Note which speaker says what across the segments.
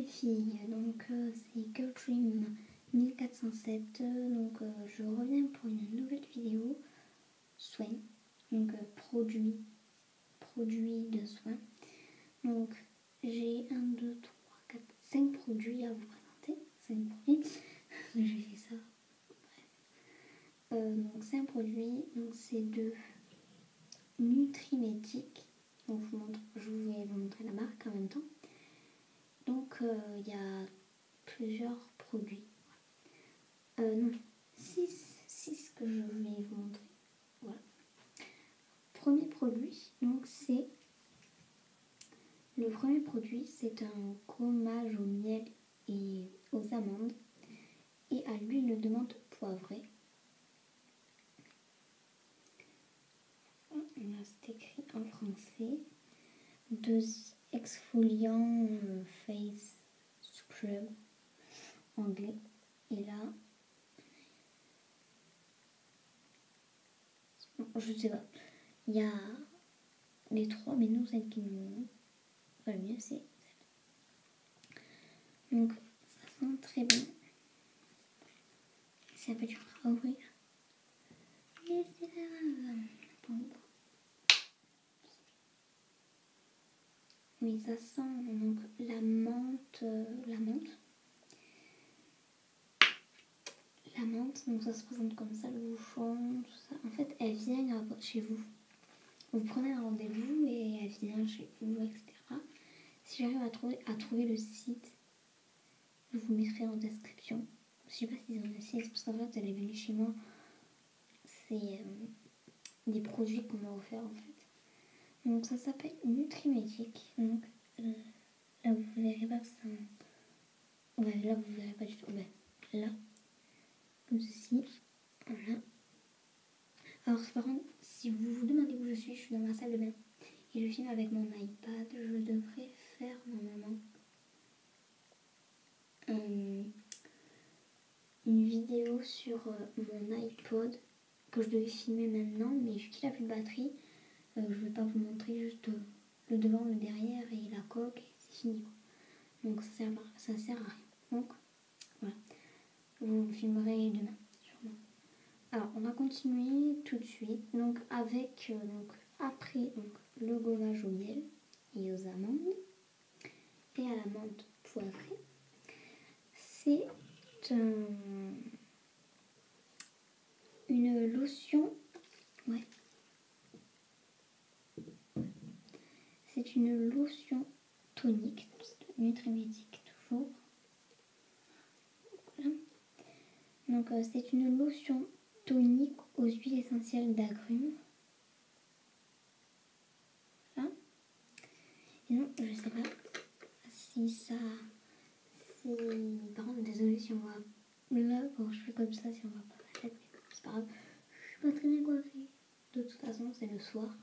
Speaker 1: les filles, donc c'est Girl Dream 1407, donc je reviens pour une nouvelle vidéo soins, donc produits de soins. Donc j'ai 1, 2, 3, 4, 5 produits à vous présenter, 5 produits, j'ai fait ça, bref. Donc 5 produits, donc c'est de Nutrimétique, donc je vais vous montrer la marque en même temps. Donc il y a plusieurs produits. Non, 6 que je vais vous montrer. Voilà. Premier produit, donc c'est le premier produit, c'est un gommage au miel et aux amandes et à l'huile de menthe poivrée. Là, c'est écrit en français. 2 exfoliants face scrub anglais. Et là, je sais pas. Il y a les 3, mais non, celle qui nous va le mieux, c'est celle. Donc, ça sent très bon. C'est un peu dur à ouvrir. Mais c'est là. Bon. Oui, ça sent donc la menthe. La menthe, donc ça se présente comme ça, le bouchon, tout ça. En fait, elle vient chez vous. Vous prenez un rendez-vous et elle vient chez vous, etc. Si j'arrive à trouver le site, je vous mettrai en description. Je sais pas si c'est un site, parce qu'en fait, elle est venue chez moi. C'est des produits qu'on m'a offert en fait. Donc ça s'appelle Nutrimétique. Donc là, vous verrez pas ça. Ouais, là, vous verrez pas du tout. Ouais, là. Comme ceci, voilà. Alors par contre, si vous vous demandez où je suis dans ma salle de bain et je filme avec mon iPad, je devrais faire normalement une vidéo sur mon iPod que je devais filmer maintenant, mais vu qu'il a plus de batterie, je vais pas vous montrer juste le devant, le derrière et la coque, et c'est fini quoi. Donc ça sert à rien. Donc voilà, vous le filmerez demain. Alors, on va continuer tout de suite, donc avec, après le gommage au miel et aux amandes et à la menthe poivrée. C'est une lotion, ouais, c'est une lotion tonique, Nutrimétique toujours. Voilà. Donc, c'est une lotion tonique aux huiles essentielles d'agrumes. Voilà. Et non, je sais pas si ça... Par contre, désolée si on voit... Là, quand je fais comme ça, si on voit pas ma tête, c'est pas grave. Je suis pas très bien coiffée. De toute façon, c'est le soir.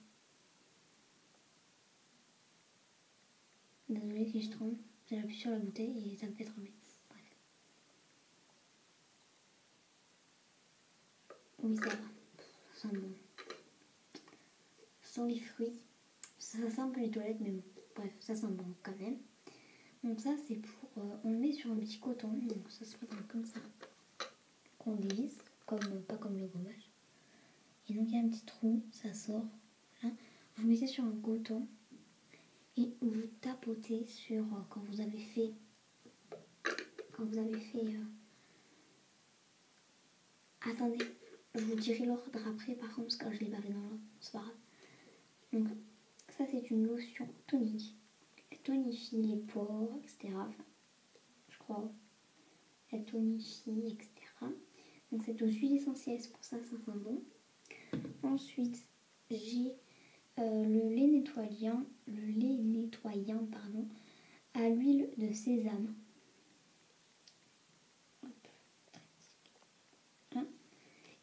Speaker 1: Désolée si je tremble. J'appuie sur la bouteille et ça me fait trembler. Bref. Oui, ça va. Ça sent bon. Ça sent les fruits. Ça sent un peu les toilettes, mais bon. Bref, ça sent bon quand même. Donc ça, c'est pour... on le met sur un petit coton. Donc ça se présente comme ça. Qu'on glisse. Pas comme le gommage. Et donc il y a un petit trou. Ça sort. Voilà. Vous mettez sur un coton. Et vous tapotez sur... quand vous avez fait... Attendez. Je vous dirai l'ordre après, par contre, parce que je l'ai pas fait dans l'ordre. C'est pas grave. Donc, ça, c'est une lotion tonique. Elle tonifie les pores, etc. Enfin, je crois. Elle tonifie, etc. Donc, c'est aux huiles essentielles, c'est pour ça que ça sent bon. Ensuite, j'ai le lait nettoyant, à l'huile de sésame. Hop.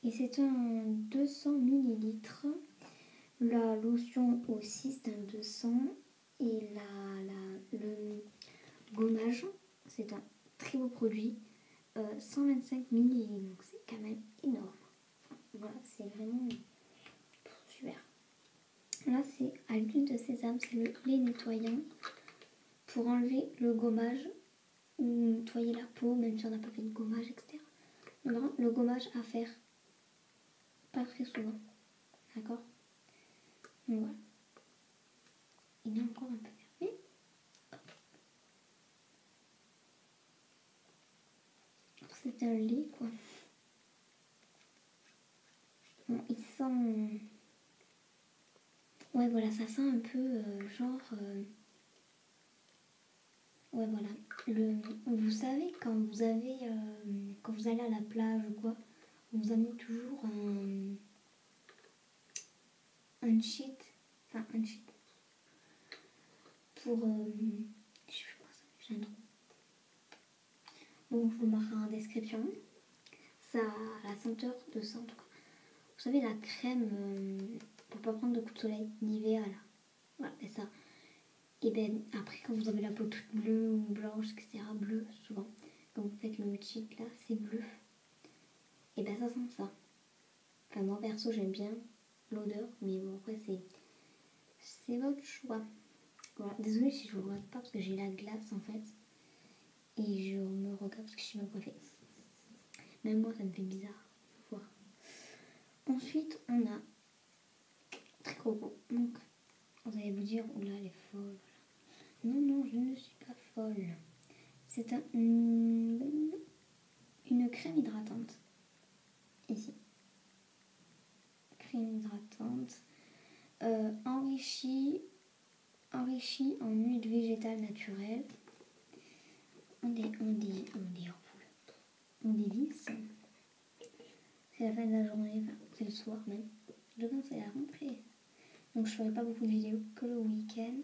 Speaker 1: Et c'est un 200 ml. La lotion aussi, c'est un 200. Et le gommage, c'est un très beau produit. 125 ml, donc c'est quand même énorme. Voilà, c'est vraiment super. Là, c'est à l'huile de sésame, c'est le lait nettoyant pour enlever le gommage ou nettoyer la peau, même si on n'a pas fait de gommage, etc. Donc, vraiment, le gommage à faire pas très souvent. D'accord? Donc voilà. Il est encore un peu fermé. C'est un lait, quoi. Bon, il sent... Ouais, voilà, ça sent un peu genre... Ouais, voilà. Vous savez, quand vous avez... quand vous allez à la plage ou quoi, vous amenez toujours un sheet. Enfin, un sheet. Pour... je sais pas, j'ai un trou. Bon, je vous mettrai en description. Ça a la senteur de ça, en tout cas. Vous savez, la crème pour pas prendre de coups de soleil, Nivea, là. Voilà, c'est ça. Et ben après, quand vous avez la peau toute bleue ou blanche, etc., bleue souvent, quand vous faites le cheat là, c'est bleu. Et ben ça sent ça. Enfin, moi perso, j'aime bien l'odeur, mais bon, après, c'est votre choix. Voilà, désolée si je vous regarde pas parce que j'ai la glace en fait. Et je me regarde parce que je suis mal coiffée. Même moi, ça me fait bizarre. Faut voir. Ensuite, on a Tricroco. Donc, vous allez vous dire, oula, elle est folle. Non, non, je ne suis pas folle. C'est une crème hydratante. Ici. Crème hydratante. Enrichie en huile végétale naturelle. On dévisse. C'est la fin de la journée, enfin, c'est le soir même. Demain, c'est la rentrée. Donc, je ferai pas beaucoup de vidéos que le week-end.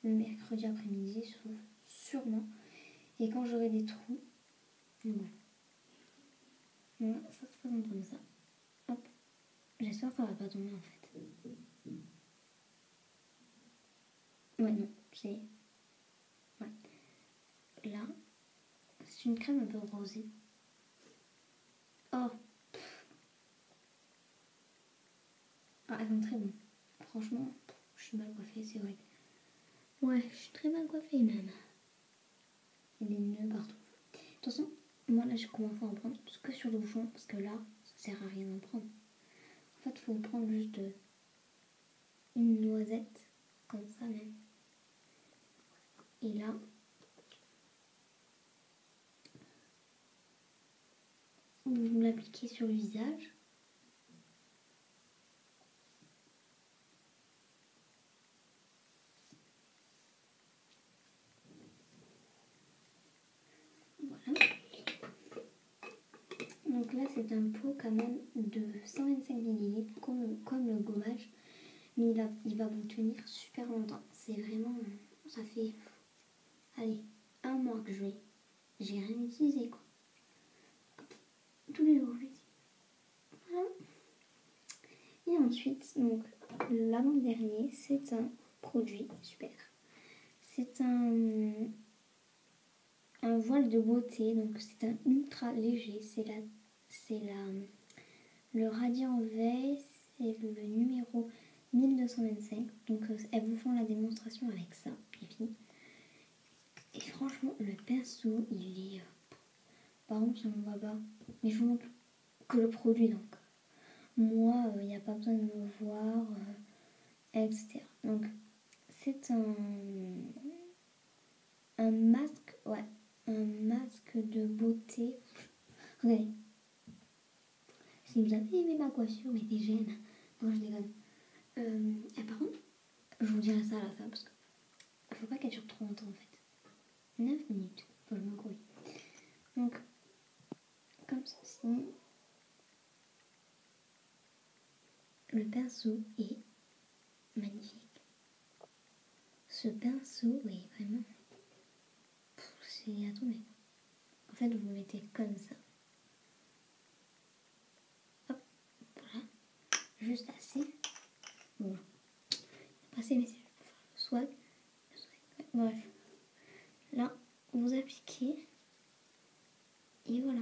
Speaker 1: Le mercredi après-midi, sûrement. Et quand j'aurai des trous, voilà. Voilà, ça se présente comme ça. Hop. J'espère que ça va pas tomber en fait. Ouais, non, c'est... Ouais. Là, c'est une crème un peu rosée. Oh. Ah, elles sont très bon. Franchement, je suis mal coiffée, c'est vrai. Ouais, je suis très mal coiffée même. Il y a des nœuds partout. De toute façon, moi là, j'ai commencé à en prendre que sur le bouchon parce que là, ça sert à rien d'en prendre. En fait, il faut prendre juste une noisette, comme ça même. Et là, vous l'appliquez sur le visage. Voilà. Donc là, c'est un pot quand même de 125 ml comme le gommage. Mais il va vous tenir super longtemps. C'est vraiment... Ça fait... Allez, un mois que j'ai rien utilisé quoi. Tous les jours, je l'utilise. Voilà. Et ensuite, donc, l'avant-dernier, c'est un produit super. C'est un voile de beauté, donc c'est un ultra léger. Le Radiant Veil, c'est le numéro 1225. Donc, elles vous font la démonstration avec ça, les filles. Et franchement, le pinceau, il est... Par contre, ça ne me va pas. Mais je vous montre que le produit, donc. Moi, il n'y a pas besoin de me voir, etc. Donc, c'est un masque, ouais, un masque de beauté. Regardez. Si vous avez aimé ma coiffure, mettez j'aime. Non, je déconne. Et par contre, je vous dirai ça à la fin parce que faut pas qu'elle dure trop longtemps en fait. 9 minutes, faut que je me couille. Donc, comme ceci, le pinceau est magnifique. Ce pinceau, oui, vraiment, c'est à tomber. En fait, vous le mettez comme ça. Hop, voilà. Juste assez. Bon. Passer mais soit. Bref. Là, vous appliquez. Et voilà.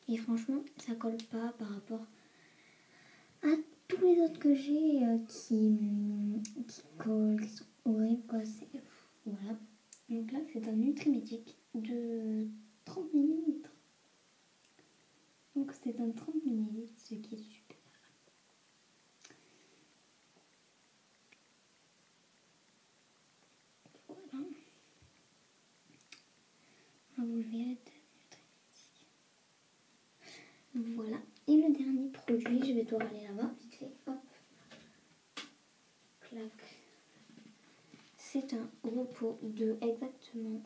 Speaker 1: Et franchement, ça colle pas par rapport à tous les autres que j'ai qui collent, qui sont horribles quoi. Voilà. Donc là, c'est un Nutrimédic de 30 millilitres. Donc c'est un 30 millilitres, ce qui est super. Voilà. On va vous le verrez peut-être. Voilà. Et le dernier produit, je vais devoir aller là-bas. Vite fait. Hop. Clac. C'est un gros pot de exactement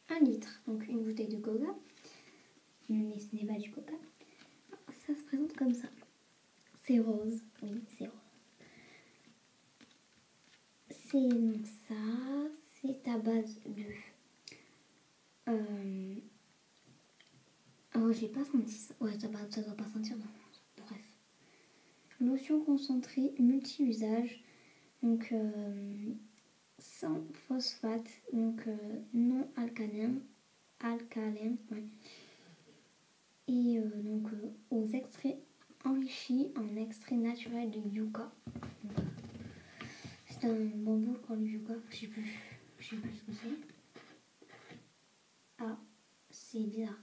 Speaker 1: 1 litre. Donc une bouteille de coca. Mais ce n'est pas du coca. Ça se présente comme ça. C'est rose. Oui, c'est rose. C'est donc ça. C'est à base de... Oh, j'ai pas senti ça. Ouais, ça doit pas sentir, non. Bref. Lotion concentrée multi-usage. Donc, sans phosphate. Donc, non alcalin. Alcalin, ouais. Et donc, aux extraits enrichis en extrait naturel de yucca. C'est un bambou quand le yucca. Je sais plus ce que c'est. Ah, c'est bizarre.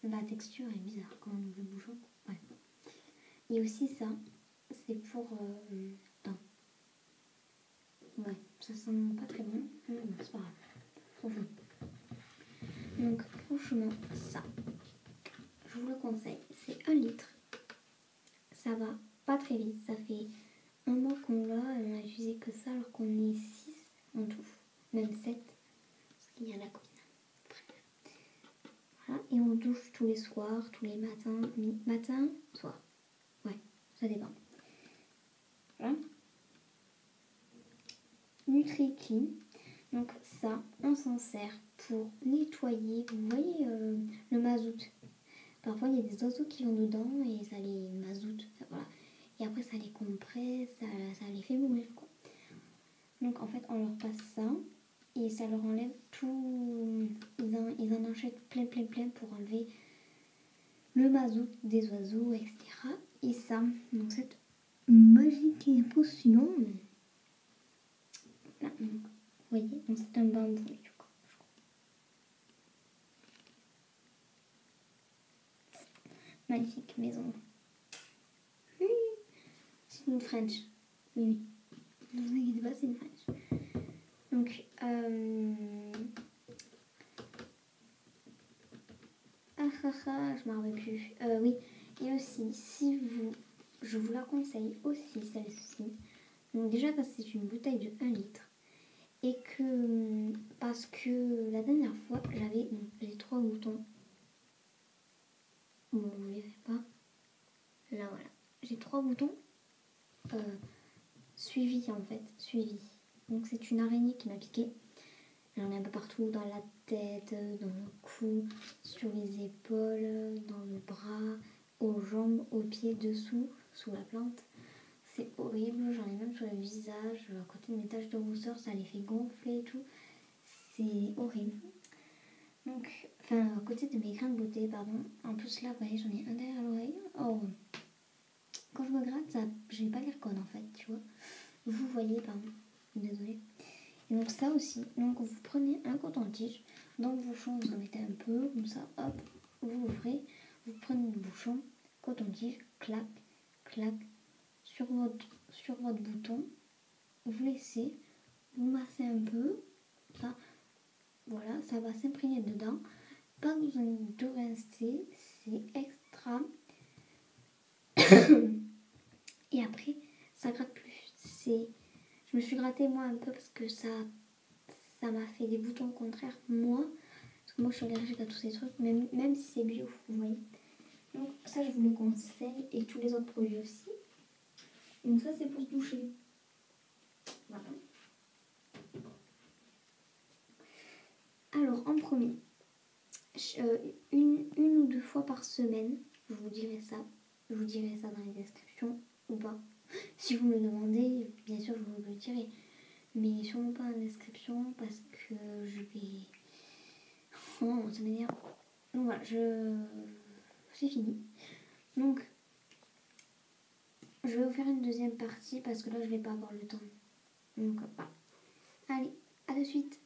Speaker 1: La texture est bizarre quand on ouvre le bouchon. Ouais. Et aussi ça, c'est pour... ouais, ça sent pas très bon. C'est pas grave. Trop bon. Donc franchement, ça, je vous le conseille. C'est 1 litre. Ça va pas très vite. Ça fait un mois qu'on l'a et on a utilisé que ça alors qu'on est 6 en tout. Même 7. Parce qu'il y a la copine. Voilà. Et on douche tous les soirs, tous les matins. Matin, soir. Ouais, ça dépend. Voilà. NutriClean. Donc ça, on s'en sert pour nettoyer. Vous voyez le mazout. Parfois, il y a des oiseaux qui vont dedans et ça les mazoute. Voilà. Et après, ça les compresse, ça les fait mourir, quoi. Donc, en fait, on leur passe ça et ça leur enlève tout. Ils en achètent plein pour enlever le mazout des oiseaux, etc. Et ça, donc cette magique potion. Là, donc, vous voyez, donc c'est un bambou, du coup. Magnifique maison. C'est une French. Oui. Ne vous inquiétez pas, c'est une French. Donc, je m'en rappelle plus. Oui, et aussi, je vous la conseille aussi, celle-ci. Donc déjà parce que c'est une bouteille de 1 litre. Et que, parce que la dernière fois, j'avais les 3 boutons. Bon, vous ne verrez pas. Là, voilà. J'ai 3 boutons suivis, en fait. Suivis. Donc c'est une araignée qui m'a piqué. J'en ai un peu partout, dans la tête, dans le cou, sur les épaules, dans le bras, aux jambes, aux pieds, dessous, sous la plante. C'est horrible, j'en ai même sur le visage, à côté de mes taches de rousseur, ça les fait gonfler et tout. C'est horrible. Donc, enfin, à côté de mes grains de beauté, pardon. En plus là, vous voyez, j'en ai un derrière l'oreille. Oh, quand je me gratte, ça, j'ai pas l'air conne en fait, tu vois. Vous voyez, pardon, désolée. Et donc ça aussi, donc vous prenez un coton-tige, dans le bouchon vous en mettez un peu, comme ça, hop, vous ouvrez, vous prenez le bouchon, coton-tige, clac, clac, sur votre bouton, vous laissez, vous massez un peu, ça, voilà, ça va s'imprégner dedans, pas besoin de rincer, c'est extra, et après, ça gratte plus, je me suis grattée moi un peu parce que ça m'a fait des boutons contraires, moi je suis allergique à tous ces trucs, même si c'est bio, vous voyez. Donc ça, je vous le conseille, et tous les autres produits aussi. Donc ça, c'est pour se doucher. Voilà. Alors, en premier, une ou 2 fois par semaine, je vous dirai ça. Je vous dirai ça dans les descriptions ou pas. Si vous me le demandez, bien sûr, je vous le dirai. Mais sûrement pas en description parce que je vais... Oh, ça m'énerve. Donc voilà, c'est fini. Donc, je vais vous faire une deuxième partie parce que là, je vais pas avoir le temps. Donc, voilà. Allez, à de suite.